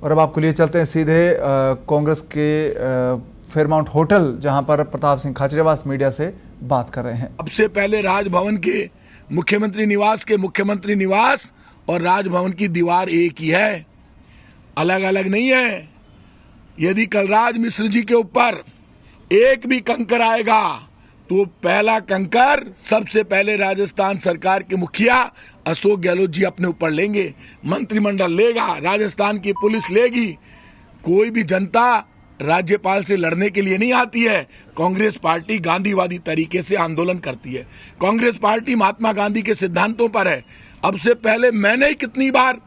और अब आपको लिए चलते हैं सीधे कांग्रेस के फेयरमाउंट होटल, जहां पर प्रताप सिंह खाचरियावास मीडिया से बात कर रहे हैं। सबसे पहले राजभवन के मुख्यमंत्री निवास और राजभवन की दीवार एक ही है, अलग अलग नहीं है। यदि कलराज मिश्र जी के ऊपर एक भी कंकर आएगा तो पहला कंकर सबसे पहले राजस्थान सरकार के मुखिया अशोक गहलोत जी अपने ऊपर लेंगे, मंत्रिमंडल लेगा, राजस्थान की पुलिस लेगी। कोई भी जनता राज्यपाल से लड़ने के लिए नहीं आती है। कांग्रेस पार्टी गांधीवादी तरीके से आंदोलन करती है। कांग्रेस पार्टी महात्मा गांधी के सिद्धांतों पर है। अब से पहले मैंने ही कितनी बार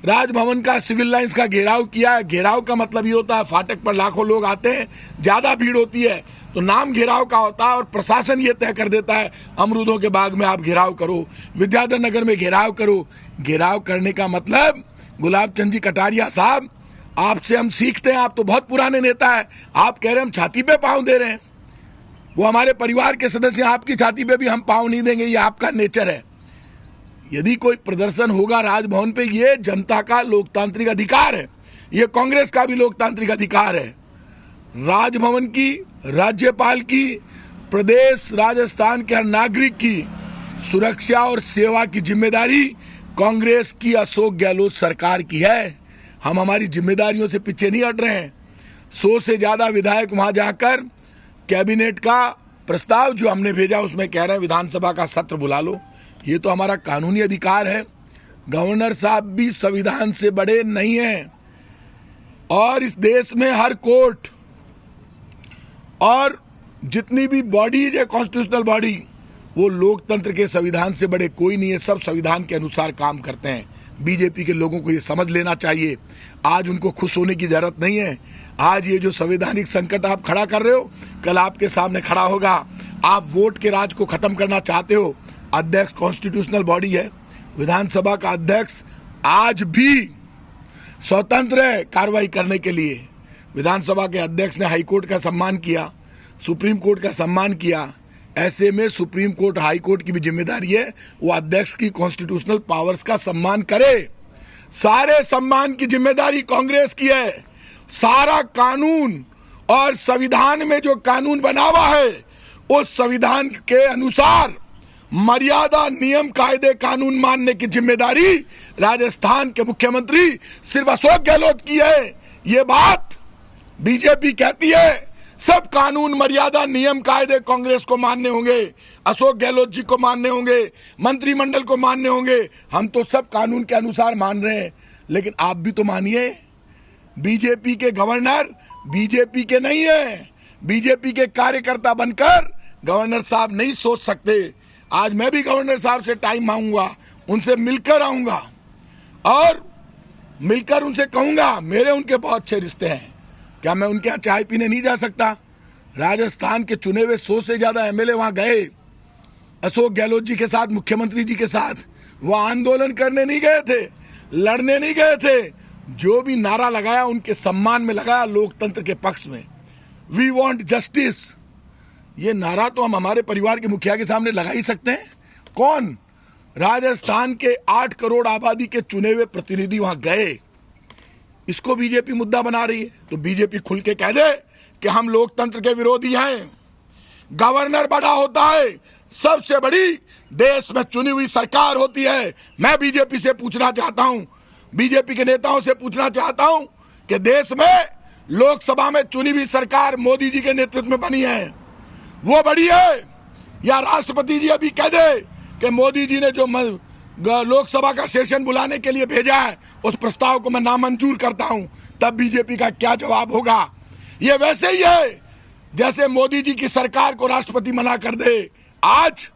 राजभवन का सिविल लाइंस का घेराव किया है। घेराव का मतलब ये होता है फाटक पर लाखों लोग आते हैं, ज्यादा भीड़ होती है तो नाम घेराव का होता है और प्रशासन ये तय कर देता है अमरूदों के बाग में आप घेराव करो, विद्याधर नगर में घेराव करो। घेराव करने का मतलब गुलाब चंद जी कटारिया साहब, आपसे हम सीखते हैं। आप तो बहुत पुराने नेता है, आप कह रहे हैं हम छाती पे पांव दे रहे हैं। वो हमारे परिवार के सदस्य, आपकी छाती पे भी हम पांव नहीं देंगे, ये आपका नेचर है। यदि कोई प्रदर्शन होगा राजभवन पे, ये जनता का लोकतांत्रिक अधिकार है, ये कांग्रेस का भी लोकतांत्रिक अधिकार है। राजभवन की, राज्यपाल की, प्रदेश राजस्थान के हर नागरिक की सुरक्षा और सेवा की जिम्मेदारी कांग्रेस की अशोक गहलोत सरकार की है। हम हमारी जिम्मेदारियों से पीछे नहीं हट रहे हैं। 100 से ज्यादा विधायक वहां जाकर कैबिनेट का प्रस्ताव जो हमने भेजा उसमें कह रहे हैं विधानसभा का सत्र बुला लो। ये तो हमारा कानूनी अधिकार है। गवर्नर साहब भी संविधान से बड़े नहीं हैं और इस देश में हर कोर्ट और जितनी भी बॉडीज है कॉन्स्टिट्यूशनल बॉडी, वो लोकतंत्र के संविधान से बड़े कोई नहीं है। सब संविधान के अनुसार काम करते हैं। बीजेपी के लोगों को ये समझ लेना चाहिए। आज उनको खुश होने की जरूरत नहीं है। आज ये जो संवैधानिक संकट आप खड़ा कर रहे हो, कल आपके सामने खड़ा होगा। आप वोट के राज को खत्म करना चाहते हो। अध्यक्ष कॉन्स्टिट्यूशनल बॉडी है, विधानसभा का अध्यक्ष आज भी स्वतंत्र है कार्रवाई करने के लिए। विधानसभा के अध्यक्ष ने हाईकोर्ट का सम्मान किया, सुप्रीम कोर्ट का सम्मान किया। ऐसे में सुप्रीम कोर्ट, हाई कोर्ट की भी जिम्मेदारी है वो अध्यक्ष की कॉन्स्टिट्यूशनल पावर्स का सम्मान करे। सारे सम्मान की जिम्मेदारी कांग्रेस की है। सारा कानून और संविधान में जो कानून बना हुआ है उस संविधान के अनुसार मर्यादा, नियम, कायदे, कानून मानने की जिम्मेदारी राजस्थान के मुख्यमंत्री सिर्फ अशोक गहलोत की है। ये बात बीजेपी कहती है सब कानून, मर्यादा, नियम, कायदे कांग्रेस को मानने होंगे, अशोक गहलोत जी को मानने होंगे, मंत्रिमंडल को मानने होंगे। हम तो सब कानून के अनुसार मान रहे हैं, लेकिन आप भी तो मानिए। बीजेपी के गवर्नर बीजेपी के नहीं है। बीजेपी के कार्यकर्ता बनकर गवर्नर साहब नहीं सोच सकते। आज मैं भी गवर्नर साहब से टाइम मांगूंगा, उनसे मिलकर आऊंगा और मिलकर उनसे कहूंगा मेरे उनके बहुत अच्छे रिश्ते हैं, क्या मैं उनके यहाँ चाय पीने नहीं जा सकता? राजस्थान के चुने हुए 100 से ज्यादा एमएलए वहां गए अशोक गहलोत जी के साथ, मुख्यमंत्री जी के साथ। वो आंदोलन करने नहीं गए थे, लड़ने नहीं गए थे। जो भी नारा लगाया उनके सम्मान में लगाया, लोकतंत्र के पक्ष में। वी वांट जस्टिस, ये नारा तो हम हमारे परिवार के मुखिया के सामने लगा ही सकते हैं। कौन? राजस्थान के 8 करोड़ आबादी के चुने हुए प्रतिनिधि वहां गए। इसको बीजेपी मुद्दा बना रही है तो बीजेपी खुल के कह दे कि हम लोकतंत्र के विरोधी हैं। गवर्नर बड़ा होता है, सबसे बड़ी देश में चुनी हुई सरकार होती है। मैं बीजेपी से पूछना चाहता हूं, बीजेपी के नेताओं से पूछना चाहता हूं कि देश में लोकसभा में चुनी हुई सरकार मोदी जी के नेतृत्व में बनी है, वो बड़ी है? या राष्ट्रपति जी अभी कह दे कि मोदी जी ने जो लोकसभा का सेशन बुलाने के लिए भेजा है उस प्रस्ताव को मैं नामंजूर करता हूं, तब बीजेपी का क्या जवाब होगा? ये वैसे ही है जैसे मोदी जी की सरकार को राष्ट्रपति मना कर दे। आज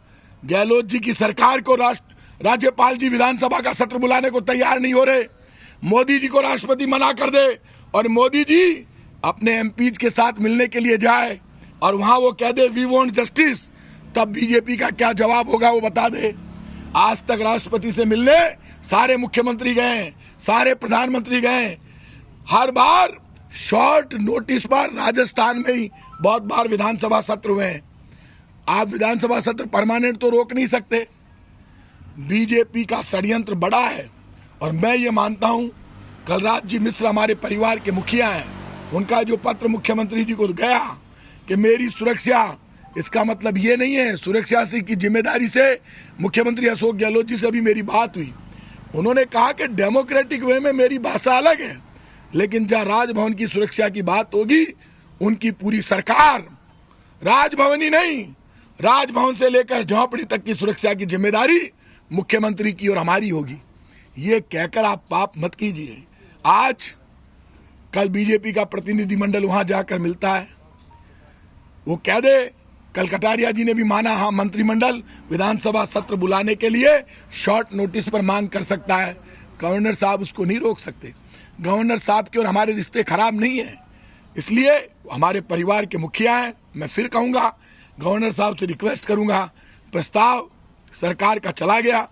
गहलोत जी की सरकार को राज्यपाल जी विधानसभा का सत्र बुलाने को तैयार नहीं हो रहे। मोदी जी को राष्ट्रपति मना कर दे और मोदी जी अपने एमपीज के साथ मिलने के लिए जाए और वहां वो कह दे वी वांट जस्टिस, तब बीजेपी का क्या जवाब होगा वो बता दे। आज तक राष्ट्रपति से मिलने सारे मुख्यमंत्री गए, सारे प्रधानमंत्री गए, हर बार शॉर्ट नोटिस पर। राजस्थान में ही बहुत बार विधानसभा सत्र हुए हैं। आप विधानसभा सत्र परमानेंट तो रोक नहीं सकते। बीजेपी का षड्यंत्र बड़ा है और मैं ये मानता हूं कलराज जी मिश्र हमारे परिवार के मुखिया हैं, उनका जो पत्र मुख्यमंत्री जी को गया कि मेरी सुरक्षा, इसका मतलब ये नहीं है, सुरक्षा से की जिम्मेदारी से मुख्यमंत्री अशोक गहलोत जी से अभी मेरी बात हुई। उन्होंने कहा कि डेमोक्रेटिक वे में मेरी भाषा अलग है, लेकिन जहां राजभवन की सुरक्षा की बात होगी, उनकी पूरी सरकार, राजभवन ही नहीं, राजभवन से लेकर झोंपड़ी तक की सुरक्षा की जिम्मेदारी मुख्यमंत्री की और हमारी होगी। ये कहकर आप पाप मत कीजिए। आज कल बीजेपी का प्रतिनिधिमंडल वहां जाकर मिलता है, वो कह दे, कल कटारिया जी ने भी माना, हाँ मंत्रिमंडल विधानसभा सत्र बुलाने के लिए शॉर्ट नोटिस पर मांग कर सकता है। गवर्नर साहब उसको नहीं रोक सकते। गवर्नर साहब के और हमारे रिश्ते खराब नहीं है, इसलिए हमारे परिवार के मुखिया हैं। मैं फिर कहूंगा, गवर्नर साहब से रिक्वेस्ट करूंगा, प्रस्ताव सरकार का चला गया,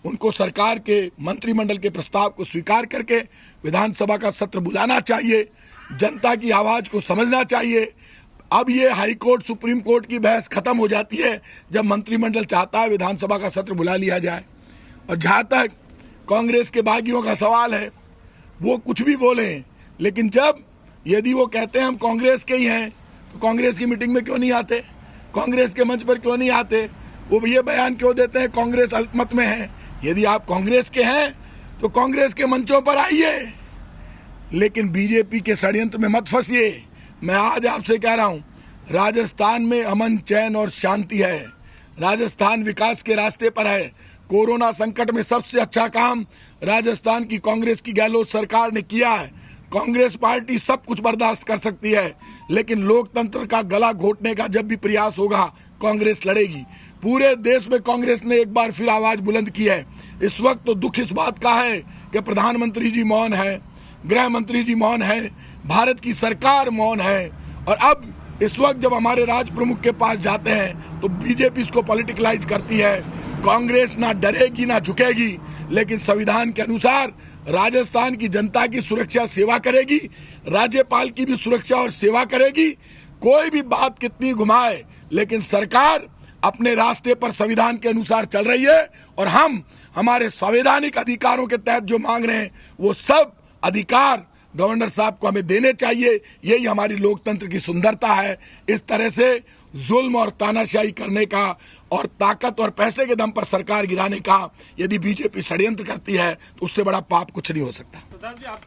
उनको सरकार के मंत्रिमंडल के प्रस्ताव को स्वीकार करके विधानसभा का सत्र बुलाना चाहिए। जनता की आवाज को समझना चाहिए। अब ये हाई कोर्ट सुप्रीम कोर्ट की बहस खत्म हो जाती है जब मंत्रिमंडल चाहता है विधानसभा का सत्र बुला लिया जाए। और जहां तक कांग्रेस के बागियों का सवाल है, वो कुछ भी बोले, लेकिन जब यदि वो कहते हैं हम कांग्रेस के ही हैं, तो कांग्रेस की मीटिंग में क्यों नहीं आते? कांग्रेस के मंच पर क्यों नहीं आते? वो ये बयान क्यों देते हैं कांग्रेस अल्पमत में है? यदि आप कांग्रेस के हैं तो कांग्रेस के मंचों पर आइए, लेकिन बीजेपी के षड्यंत्र में मत फंसिए। मैं आज आपसे कह रहा हूं, राजस्थान में अमन, चैन और शांति है। राजस्थान विकास के रास्ते पर है। कोरोना संकट में सबसे अच्छा काम राजस्थान की कांग्रेस की गहलोत सरकार ने किया है। कांग्रेस पार्टी सब कुछ बर्दाश्त कर सकती है, लेकिन लोकतंत्र का गला घोटने का जब भी प्रयास होगा, कांग्रेस लड़ेगी। पूरे देश में कांग्रेस ने एक बार फिर आवाज बुलंद की है। इस वक्त तो दुख इस बात का है कि प्रधानमंत्री जी मौन है, गृह मंत्री जी मौन है, भारत की सरकार मौन है। और अब इस वक्त जब हमारे राज प्रमुख के पास जाते हैं तो बीजेपी इसको पॉलिटिकलाइज करती है। कांग्रेस ना डरेगी ना झुकेगी, लेकिन संविधान के अनुसार राजस्थान की जनता की सुरक्षा सेवा करेगी, राज्यपाल की भी सुरक्षा और सेवा करेगी। कोई भी बात कितनी घुमाए, लेकिन सरकार अपने रास्ते पर संविधान के अनुसार चल रही है। और हम हमारे संवैधानिक अधिकारों के तहत जो मांग रहे हैं, वो सब अधिकार गवर्नर साहब को हमें देने चाहिए। यही हमारी लोकतंत्र की सुंदरता है। इस तरह से जुल्म और तानाशाही करने का और ताकत और पैसे के दम पर सरकार गिराने का यदि बीजेपी षड्यंत्र करती है, तो उससे बड़ा पाप कुछ नहीं हो सकता।